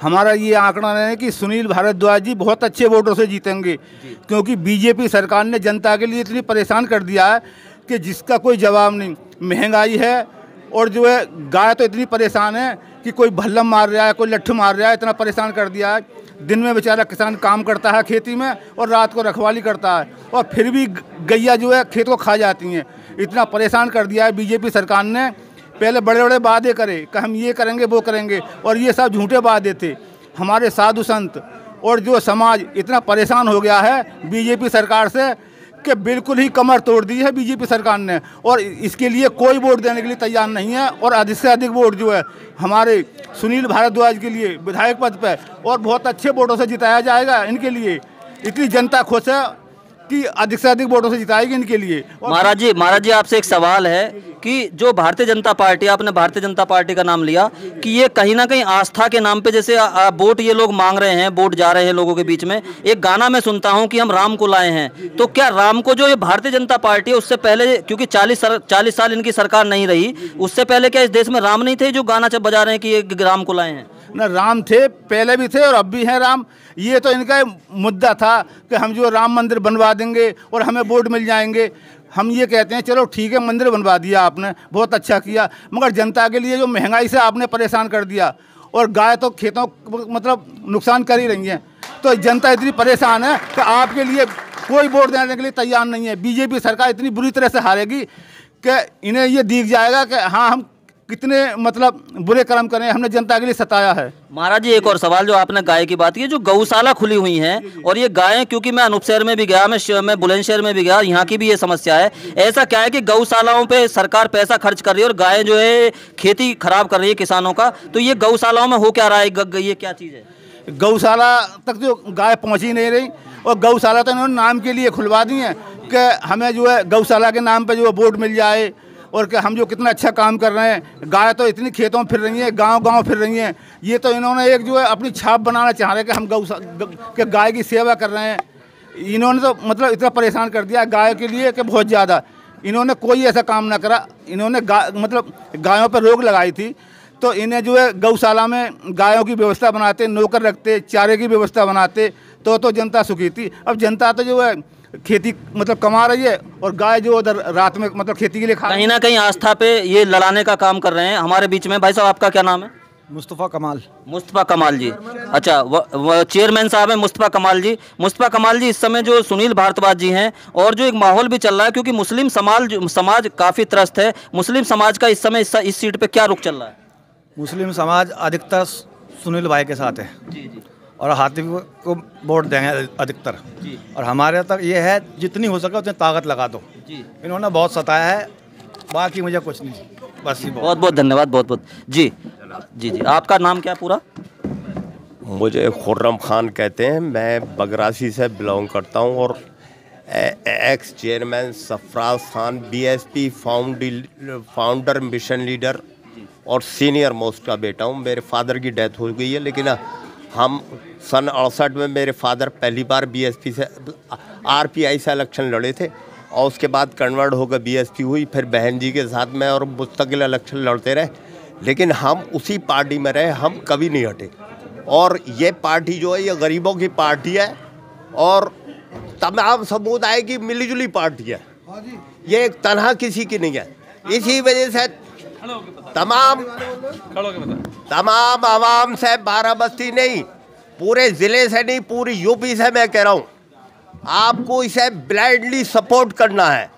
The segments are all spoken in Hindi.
हमारा ये आंकड़ा है कि सुनील भारद्वाज जी बहुत अच्छे वोटों से जीतेंगे, क्योंकि बीजेपी सरकार ने जनता के लिए इतनी परेशान कर दिया है कि जिसका कोई जवाब नहीं। महंगाई है और जो है गाय तो इतनी परेशान है कि कोई भल्लम मार रहा है, कोई लट्ठू मार रहा है, इतना परेशान कर दिया है। दिन में बेचारा किसान काम करता है खेती में और रात को रखवाली करता है, और फिर भी गैया जो है खेत को खा जाती हैं। इतना परेशान कर दिया है बीजेपी सरकार ने। पहले बड़े बड़े वादे करे कि हम ये करेंगे वो करेंगे, और ये सब झूठे वादे थे। हमारे साधु संत और जो समाज इतना परेशान हो गया है बीजेपी सरकार से कि बिल्कुल ही कमर तोड़ दी है बीजेपी सरकार ने, और इसके लिए कोई वोट देने के लिए तैयार नहीं है। और अधिक से अधिक वोट जो है हमारे सुनील भारद्वाज के लिए विधायक पद पर, और बहुत अच्छे वोटों से जिताया जाएगा इनके लिए। इतनी जनता खुश है कि अधिक से अधिक वोटों से जिताएगी इनके लिए। महाराज जी आपसे एक सवाल है कि जो भारतीय जनता पार्टी, आपने भारतीय जनता पार्टी का नाम लिया, कि ये कहीं ना कहीं आस्था के नाम पे जैसे वोट ये लोग मांग रहे हैं, वोट जा रहे हैं लोगों के बीच में। एक गाना मैं सुनता हूं कि हम राम को लाए हैं, तो क्या राम को जो ये भारतीय जनता पार्टी है उससे पहले, क्योंकि 40 साल इनकी सरकार नहीं रही, उससे पहले क्या इस देश में राम नहीं थे जो गाना बजा रहे हैं कि ये राम को लाए हैं? न, राम थे, पहले भी थे और अब भी हैं राम। ये तो इनका मुद्दा था कि हम जो राम मंदिर बनवा देंगे और हमें वोट मिल जाएंगे। हम ये कहते हैं चलो ठीक है, मंदिर बनवा दिया आपने, बहुत अच्छा किया, मगर जनता के लिए जो महंगाई से आपने परेशान कर दिया, और गाय तो खेतों मतलब नुकसान कर ही रही हैं, तो जनता इतनी परेशान है कि आपके लिए कोई वोट देने के लिए तैयार नहीं है। बीजेपी सरकार इतनी बुरी तरह से हारेगी कि इन्हें ये दिख जाएगा कि हाँ हम कितने मतलब बुरे कर्म करें, हमने जनता के लिए सताया है। महाराज जी एक और सवाल, जो आपने गाय की बात की, जो गौशाला खुली हुई हैं और ये गायें, क्योंकि मैं अनूप शहर में भी गया, मैं बुलंदशहर में भी गया, यहाँ की भी ये समस्या है। ऐसा क्या है कि गौशालाओं पे सरकार पैसा खर्च कर रही है और गायें जो है खेती खराब कर रही है किसानों का, तो ये गौशालाओं में हो क्या रहा है? ये क्या चीज़ है? गौशाला तक जो गाय पहुँच ही नहीं रही, और गौशाला तो इन्होंने नाम के लिए खुलवा दी है कि हमें जो है गौशाला के नाम पर जो वोट मिल जाए, और कि हम जो कितना अच्छा काम कर रहे हैं। गाय तो इतनी खेतों में फिर रही हैं, गांव-गांव फिर रही हैं। ये तो इन्होंने एक जो है अपनी छाप बनाना चाह रहे हैं कि हम गाय की सेवा कर रहे हैं। इन्होंने तो मतलब इतना परेशान कर दिया गाय के लिए कि बहुत ज़्यादा। इन्होंने कोई ऐसा काम ना करा। इन्होंने मतलब गायों पर रोक लगाई थी, तो इन्हें जो है गौशाला में गायों की व्यवस्था बनाते, नौकर रखते, चारे की व्यवस्था बनाते, तो जनता सुखी थी। अब जनता तो जो है खेती मतलब कमा रही है, और गाय जो उधर रात में मतलब खेती के लिए कहीं ना कहीं आस्था पे ये लड़ाने का काम कर रहे हैं। हमारे बीच में भाई साहब, आपका क्या नाम है? मुस्तफ़ा कमाल। मुस्तफ़ा कमाल जी, अच्छा, वो चेयरमैन साहब हैं मुस्तफ़ा कमाल जी। मुस्तफ़ा कमाल जी, इस समय जो सुनील भारद्वाज जी हैं, और जो एक माहौल भी चल रहा है, क्योंकि मुस्लिम समाज काफ़ी त्रस्त है, मुस्लिम समाज का इस समय इस सीट पर क्या रुख चल रहा है? मुस्लिम समाज अधिकतर सुनील भाई के साथ है जी, और हाथी को वोट देंगे अधिकतर जी। और हमारे तक ये है जितनी हो सके उतनी ताकत लगा दो जी। इन्होंने बहुत सताया है, बाकी मुझे कुछ नहीं, बस ही। बहुत बहुत धन्यवाद, बहुत बहुत जी जी जी। आपका नाम क्या पूरा? मुझे खुर्रम खान कहते हैं, मैं बगरासी से बिलोंग करता हूं, और x chairman Sarfaraz Khan BSP founder mission leader और सीनियर मोस्ट का बेटा हूं। मेरे फादर की डेथ हो गई है, लेकिन हम सन 68 में मेरे फादर पहली बार बीएसपी से आरपीआई से इलेक्शन लड़े थे, और उसके बाद कन्वर्ट होकर बीएसपी हुई। फिर बहन जी के साथ में और मुस्तकिल इलेक्शन लड़ते रहे, लेकिन हम उसी पार्टी में रहे, हम कभी नहीं हटे। और ये पार्टी जो है ये गरीबों की पार्टी है और तमाम समुदाय की मिलीजुली पार्टी है, ये एक तनहा किसी की नहीं है। इसी वजह से तमाम आवाम से, बाराबस्ती नहीं, पूरे ज़िले से नहीं, पूरी यूपी से मैं कह रहा हूँ, आपको इसे ब्लाइंडली सपोर्ट करना है,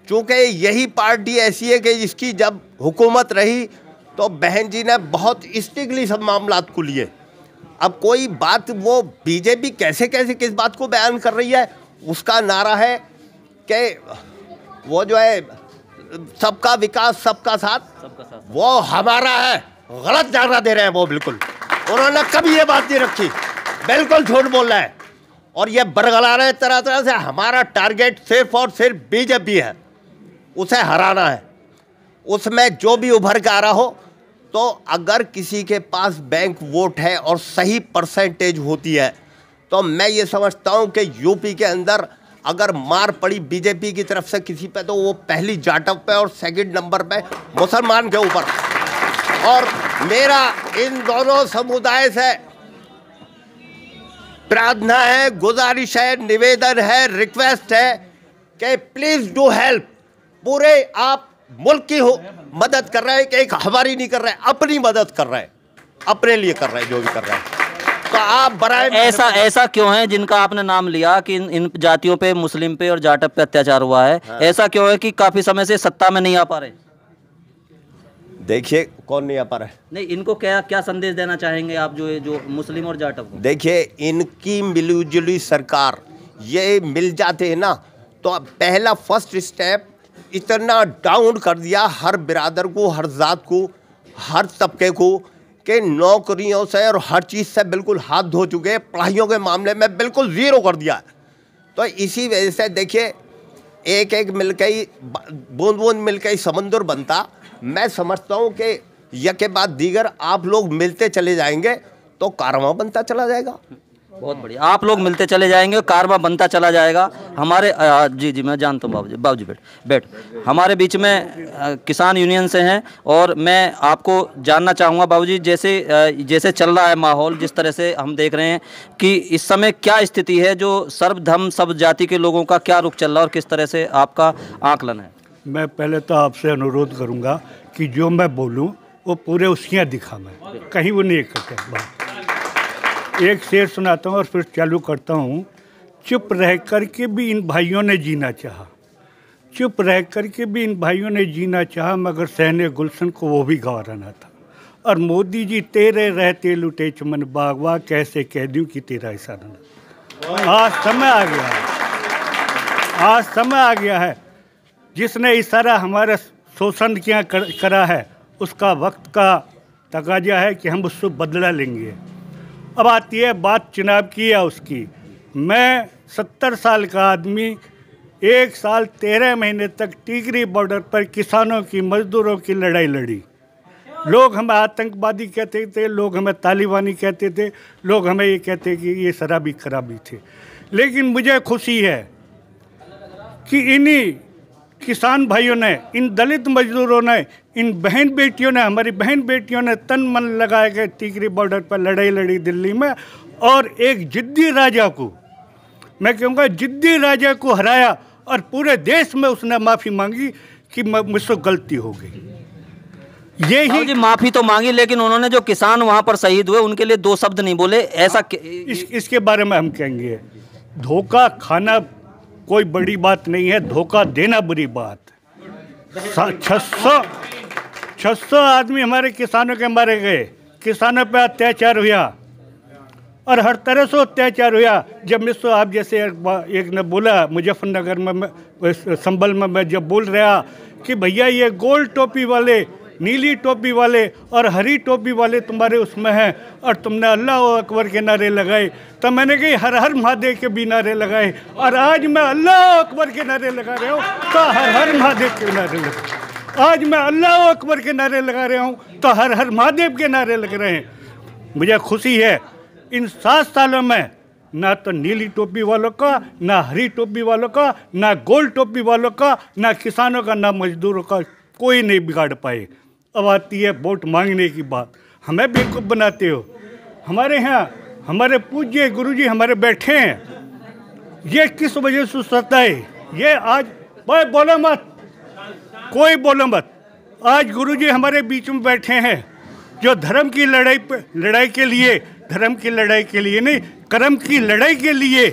क्योंकि यही पार्टी ऐसी है कि जिसकी जब हुकूमत रही तो बहन जी ने बहुत स्ट्रिक्टली सब मामलात को लिए। अब कोई बात वो बीजेपी कैसे कैसे किस बात को बयान कर रही है, उसका नारा है कि वो जो है सबका विकास सबका साथ, वो हमारा है, गलत नारा दे रहे हैं वो। बिल्कुल उन्होंने कभी ये बात नहीं रखी, बिल्कुल झूठ बोल रहे हैं, और ये बरगला रहे हैं तरह तरह से। हमारा टारगेट सिर्फ और सिर्फ बीजेपी है, उसे हराना है। उसमें जो भी उभर के आ रहा हो, तो अगर किसी के पास बैंक वोट है और सही परसेंटेज होती है, तो मैं ये समझता हूँ कि यूपी के अंदर अगर मार पड़ी बीजेपी की तरफ से किसी पे, तो वो पहली जाटव पे और सेकंड नंबर पे मुसलमान के ऊपर। और मेरा इन दोनों समुदाय से प्रार्थना है, गुजारिश है, निवेदन है, रिक्वेस्ट है कि प्लीज डू हेल्प। पूरे आप मुल्क की मदद कर रहे हैं कि एक हमारी नहीं कर रहे, अपनी मदद कर रहे हैं, अपने लिए कर रहे हैं जो भी कर रहे हैं। तो आप बराए ऐसा क्यों है जिनका आपने नाम लिया कि इन जातियों पे, मुस्लिम पे और जाटव पे अत्याचार हुआ है, हाँ। ऐसा क्यों है कि काफी समय से सत्ता में नहीं आ पा रहे? देखिए कौन नहीं आ पा रहा है। नहीं, इनको क्या संदेश देना चाहेंगे आप जो मुस्लिम और जाटव को? देखिए इनकी मिलीजुली सरकार ये मिल जाते हैं ना, तो पहला फर्स्ट स्टेप इतना डाउन कर दिया हर बिरादर को, हर जात को, हर तबके को, कि नौकरियों से और हर चीज़ से बिल्कुल हाथ धो चुके हैं। पढ़ाइयों के मामले में बिल्कुल ज़ीरो कर दिया है। तो इसी वजह से देखिए एक एक मिलकर ही, बूंद बूंद मिलकर ही समुद्र बनता। मैं समझता हूँ कि यह के बाद दीगर आप लोग मिलते चले जाएंगे तो कारवां बनता चला जाएगा। बहुत बढ़िया, आप लोग मिलते चले जाएंगे, कारवां बनता चला जाएगा। हमारे जी मैं जानता हूँ बाबूजी बैठ हमारे बीच में किसान यूनियन से हैं, और मैं आपको जानना चाहूँगा बाबूजी, जैसे चल रहा है माहौल, जिस तरह से हम देख रहे हैं कि इस समय क्या स्थिति है, जो सर्वधर्म सब जाति के लोगों का क्या रुख चल रहा है और किस तरह से आपका आकलन है? मैं पहले तो आपसे अनुरोध करूंगा कि जो मैं बोलूं वो पूरे उसकियाँ दिखा, मैं कहीं वो नहीं करता। एक शेर सुनाता हूँ और फिर चालू करता हूँ। चुप रह कर के भी इन भाइयों ने जीना चाहा, चुप रह कर के भी इन भाइयों ने जीना चाहा, मगर सहने गुलशन को वो भी गंवारा ना था। और मोदी जी तेरे रहते लुटे चमन बागवा, कैसे कह दूँ कि तेरा इशारा ना। आज समय आ गया है, आज समय आ गया है। जिसने इशारा हमारा शोषण किया करा है, उसका वक्त का तकाजा है कि हम उससे बदला लेंगे। अब आती है बात चुनाव की या उसकी। मैं 70 साल का आदमी 1 साल 13 महीने तक टिकरी बॉर्डर पर किसानों की, मजदूरों की लड़ाई लड़ी। लोग हमें आतंकवादी कहते थे, लोग हमें तालिबानी कहते थे, लोग हमें ये कहते कि ये शराबी खराबी थे। लेकिन मुझे खुशी है कि इन्हीं किसान भाइयों ने, इन दलित मजदूरों ने, इन बहन बेटियों ने, हमारी बहन बेटियों ने तन मन लगा के टिकरी बॉर्डर पर लड़ाई लड़ी दिल्ली में, और एक जिद्दी राजा को, मैं कहूँगा जिद्दी राजा को हराया, और पूरे देश में उसने माफ़ी मांगी कि मुझसे गलती हो गई। ये ही जी माफ़ी तो मांगी, लेकिन उन्होंने जो किसान वहाँ पर शहीद हुए उनके लिए 2 शब्द नहीं बोले। ऐसा इसके बारे में हम कहेंगे, धोखा खाना कोई बड़ी बात नहीं है, धोखा देना बुरी बात। 600 आदमी हमारे किसानों के मारे गए, किसानों पे अत्याचार हुआ और हर तरह से अत्याचार हुआ। जब मिसो आप जैसे एक ने बोला, मुजफ्फरनगर में, संभल में मैं जब बोल रहा कि भैया ये गोल टोपी वाले, नीली टोपी वाले और हरी टोपी वाले तुम्हारे उसमें हैं, और तुमने अल्लाह अकबर के नारे लगाए, तो मैंने कही हर हर महादेव के भी नारे लगाए, और आज मैं अल्लाह अकबर के नारे लगा रहा हूँ तो हर हर महादेव के नारे लगा, आज मैं अल्लाह अकबर के नारे लगा रहा हूँ तो हर हर महादेव के नारे लग रहे हैं। मुझे खुशी है इन 7 सालों में ना तो नीली टोपी वालों का, ना हरी टोपी वालों का, ना गोल टोपी वालों का, ना किसानों का, ना मजदूरों का कोई नहीं बिगाड़ पाए। अब आती है वोट मांगने की बात, हमें बेवकूफ़ बनाते हो। हमारे यहाँ हमारे पूज्य गुरुजी हमारे बैठे हैं, ये किस वजह से सताए, ये आज कोई बोलो मत, कोई बोलो मत। आज गुरुजी हमारे बीच में बैठे हैं, जो धर्म की लड़ाई के लिए, धर्म की लड़ाई के लिए नहीं, कर्म की लड़ाई के लिए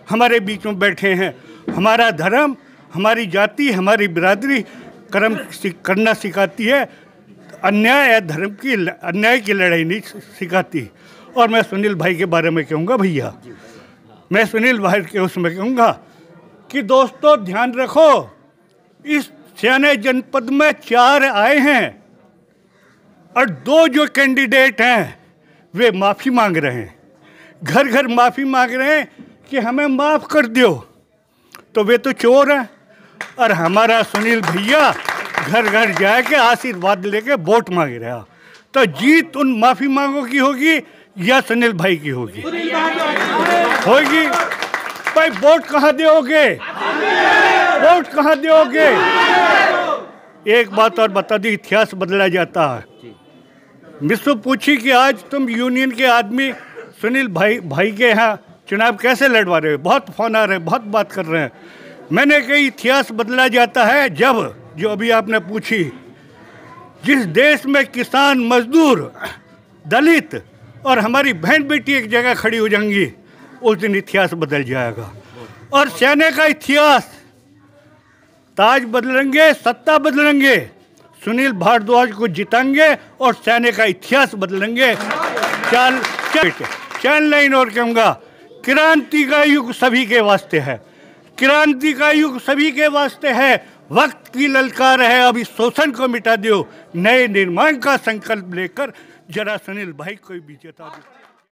हमारे बीच में बैठे हैं। हमारा धर्म, हमारी जाति, हमारी बिरादरी कर्म करना सिखाती है, अन्याय धर्म की, अन्याय की लड़ाई नहीं सिखाती। और मैं सुनील भाई के बारे में कहूँगा भैया, मैं सुनील भाई के उसमें कहूँगा कि दोस्तों ध्यान रखो, इस सियाने जनपद में 4 आए हैं और 2 जो कैंडिडेट हैं वे माफ़ी मांग रहे हैं, घर घर माफ़ी मांग रहे हैं कि हमें माफ़ कर दो। तो वे तो चोर हैं, और हमारा सुनील भैया घर घर जाके आशीर्वाद लेके वोट मांग रहा। तो जीत उन माफ़ी मांगों की होगी या सुनील भाई की होगी? होगी। भाई वोट कहाँ दोगे, वोट कहाँ दोगे? एक बात और बता दी, इतिहास बदला जाता है। मिसो पूछी कि आज तुम यूनियन के आदमी सुनील भाई के यहाँ चुनाव कैसे लड़वा रहे हो, बहुत फोन आ रहे हैं, बहुत बात कर रहे हैं। मैंने कही इतिहास बदला जाता है जब, जो अभी आपने पूछी, जिस देश में किसान, मजदूर, दलित और हमारी बहन बेटी एक जगह खड़ी हो जाएंगी, उस दिन इतिहास बदल जाएगा। और सेना का इतिहास, ताज बदलेंगे, सत्ता बदलेंगे, सुनील भारद्वाज को जिताएंगे और सेना का इतिहास बदलेंगे। चैन लाइन और कहूँगा, क्रांति का युग सभी के वास्ते है, क्रांति का युग सभी के वास्ते है। वक्त की ललकार है, अभी शोषण को मिटा दो, नए निर्माण का संकल्प लेकर जरा सुनील भाई को भी जिता दो।